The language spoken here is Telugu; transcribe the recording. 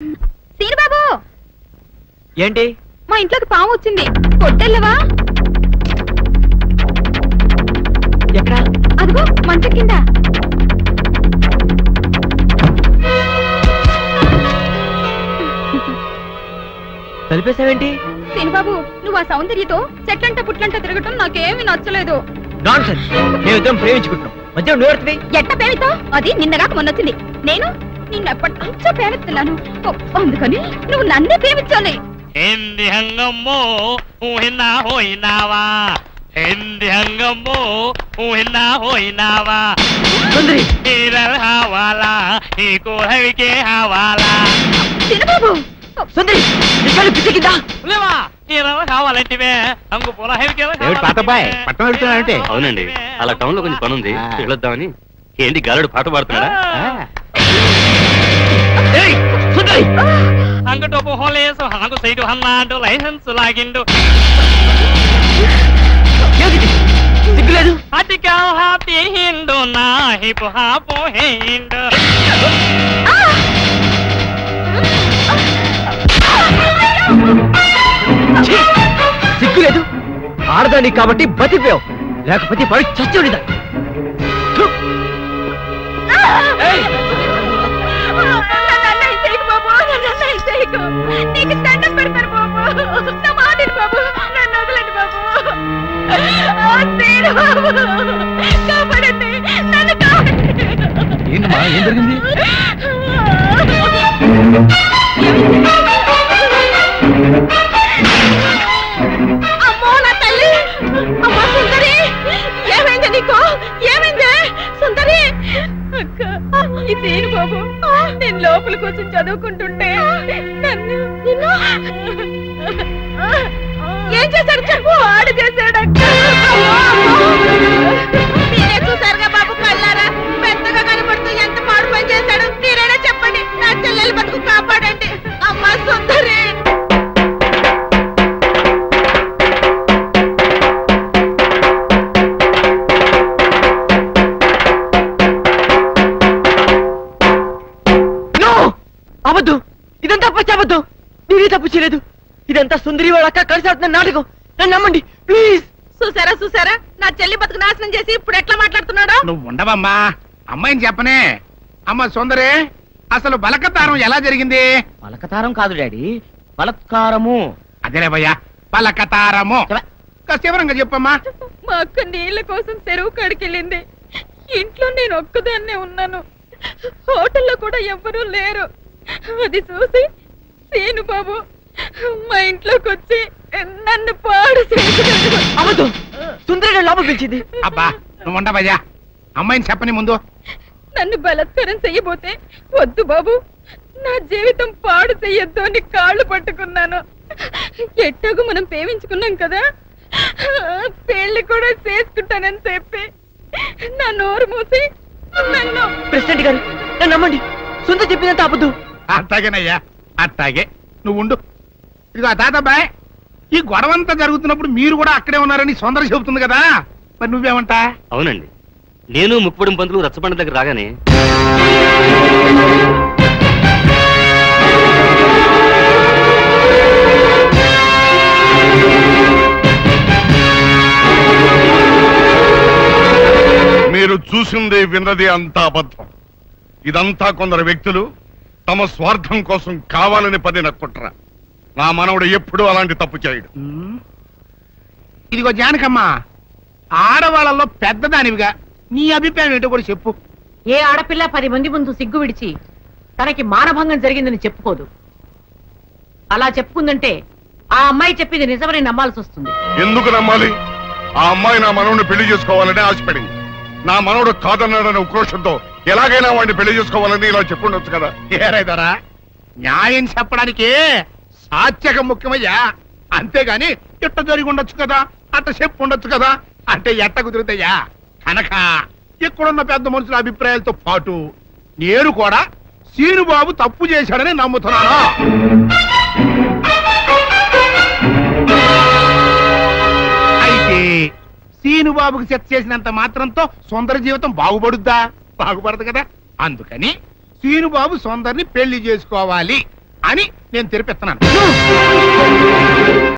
సీనుబాబు ఏంటి? మా ఇంట్లోకి పాము వచ్చింది, కొట్టెళ్ళవా? ఎక్కడ? అదిగో మంచం కింద. కలిపేశావేంటి? సీనుబాబు, నువ్వు ఆ సౌందర్యతో చెట్లంట పుట్లంట తిరగటం నాకేమీ నచ్చలేదు. నాన్సెన్స్. మేమిద్దరం ప్రేమించుకుంటున్నాం, మధ్య నువ్వు ఎట్ట పేరుతో? అది నిన్నగాక మొన్నొచ్చింది. నేను నిన్నెప్పటి నుంచో ప్రేమిస్తున్నాను, అందుకని నువ్వు నన్నే ప్రేమించాలి. హింది హంగమ్మో ఊహిన్నా హోయినావా, హింది హంగమ్మో ఊహిన్నా హోయినావా, సుందరి హవాలా నీకు హవికే హవాలా. సీనుబాబు, సుందరి పిచ్చికిందా? లేవా నీరవ కావాలంటివే అంగు పూల హవికే. పట్టణం వెళ్తున్నానంటే? అవునండి, అలా టౌన్ లో కొంచెం పని ఉంది, వెళ్ళొద్దామని. ఏంటి గాలుడు పాట పాడుతున్నాడా? సుందరి అంగటోపు హోలేసు హాగు సైడు హన్నాడు లైసెన్స్ లాగిండు. సిగ్గులేదు? అటికా హాపీ హిండు నా హిపు హాపు హిండు. సిగ్గులేదు? ఆడదానికి కాబట్టి బతిపోయావు, లేకపోతే పడి చచ్చేవాడిదా. నీకు దండం పెడతారు బాబు, నా మాటలు బాబు, నన్ను వదలండి బాబు. కాపాడండి, నన్ను కాపాడండి. ఏంటమ్మా, ఏం జరిగింది? అమ్మో నా తల్లి, అమ్మా సుందరి, ఏమైంది నీకు? ఏమైంది సుందరి? అక్క, ఇదేను బాబు, నేను లోపల కూర్చొని చదువుకుంటుంటే నన్ను ఏం చేశాడు చెప్పు. ఆడు చేశాడు అక్క. మీరే చూసారుగా బాబు కళ్ళారా, పెద్దగా కనబడుతూ ఎంత మాడు పని చేశాడు. మీరైనా చెప్పండి, నా చెల్లెలు బతుకు కాపాడండి. అమ్మా సుందరి. అవద్దు, ఇదంతా పచ్చవద్దు. నేనే తప్పు చేయలేదు. ఇదంతా సుందరి వాళ్ళ అక్క కలిసి ఆడుతున్న నాటకం. నన్ను నమ్మండి ప్లీజ్. చూసారా చూసారా, నా చెల్లి బతుకు నాశనం చేసి ఇప్పుడు ఎట్లా మాట్లాడుతున్నాడు. నువ్వు ఉండవమ్మా, అమ్మాయిని చెప్పనే. అమ్మ సుందరి, అసలు బలకతారం ఎలా జరిగింది? బలకతారం కాదు డాడీ, బలత్కారము. అదేలే భయ్యా, బలకతారము. వివరంగా చెప్పమ్మా. మా అక్క నీళ్ళ కోసం చెరువు కాడికెళ్ళింది. ఇంట్లో నేను ఒక్కదాన్నే ఉన్నాను, హోటల్లో కూడా ఎవ్వరూ లేరు. అది చూసి సీను బాబు మా ఇంట్లోకి వచ్చి నన్ను పాడు చేశాడు. అవద్దు, సుందరి లోపల పిలిచింది. అబ్బా నువ్వు ఉండవయ్యా, అమ్మాయిని చెప్పని ముందు. నన్ను బలత్కారం చెయ్యబోతే వద్దు బాబు, నా జీవితం పాడు చెయ్యొద్దు అని కాళ్ళు పట్టుకున్నాను. ఎట్టాగు మనం ప్రేమించుకున్నాం కదా, పెళ్లి కూడా చేసుకుంటానని చెప్పి నా నోరు మూసి నన్ను. ప్రెసిడెంట్ గారు నన్ను నమ్మండి, సుందరి చెప్పినంత అబద్ధం. అట్టాగేనయ్యా, అట్టాగే. నువ్వు ఉండు. ఇదిగో తాతబ్బాయ్, ఈ గొడవంతా జరుగుతున్నప్పుడు మీరు కూడా అక్కడే ఉన్నారని సుందరి చెబుతుంది కదా, మరి నువ్వేమంటా? అవునండి, నేను ముక్కుపొడి పంతులు రచ్చబండ దగ్గర రాగానే మీరు చూసింది విన్నది అంతా అబద్ధం. ఇదంతా కొందరు వ్యక్తులు తమ స్వార్థం కోసం కావాలని పదిన కుట్ర. నా మనవడు ఎప్పుడూ అలాంటి తప్పు చేయడు. ఇదిగో జానకమ్మ, ఆడవాళ్ళలో పెద్దదానివిగా నీ అభిప్రాయం ఏంటో కూడా చెప్పు. ఏ ఆడపిల్ల 10 మంది ముందు సిగ్గు విడిచి తనకి మానభంగం జరిగిందని చెప్పుకోదు. అలా చెప్పుకుందంటే ఆ అమ్మాయి చెప్పింది నిజమని నమ్మాల్సి వస్తుంది. ఎందుకు నమ్మాలి? ఆ అమ్మాయి నా మనవడిని పెళ్లి చేసుకోవాలని ఆశపడింది. నా మనవడు కాదన్నాడనే ఉక్రోషంతో ఎలాగైనా వాడిని పెళ్లి చేసుకోవాలని ఇలా చెప్పుండొచ్చు కదా. ఏరైదారా, న్యాయం చెప్పడానికి సాత్యకం ముఖ్యమయ్యా, అంతేగాని ఇట్ట జరిగి ఉండొచ్చు కదా, అట్ట చెప్పు ఉండొచ్చు కదా అంటే ఎట్ట కుదురుతాయా? కనుక ఇక్కడున్న పెద్ద మనుషుల అభిప్రాయాలతో పాటు నేను కూడా సీనుబాబు తప్పు చేశాడని నమ్ముతున్నాను. అయితే సీనుబాబుకి సెట్ చేసినంత మాత్రంతో సుందర జీవితం బాగుపడుద్దా? బాగుపడదు కదా. అందుకని సీనుబాబు సుందరిని పెళ్లి చేసుకోవాలి అని నేను తెరిపిస్తున్నాను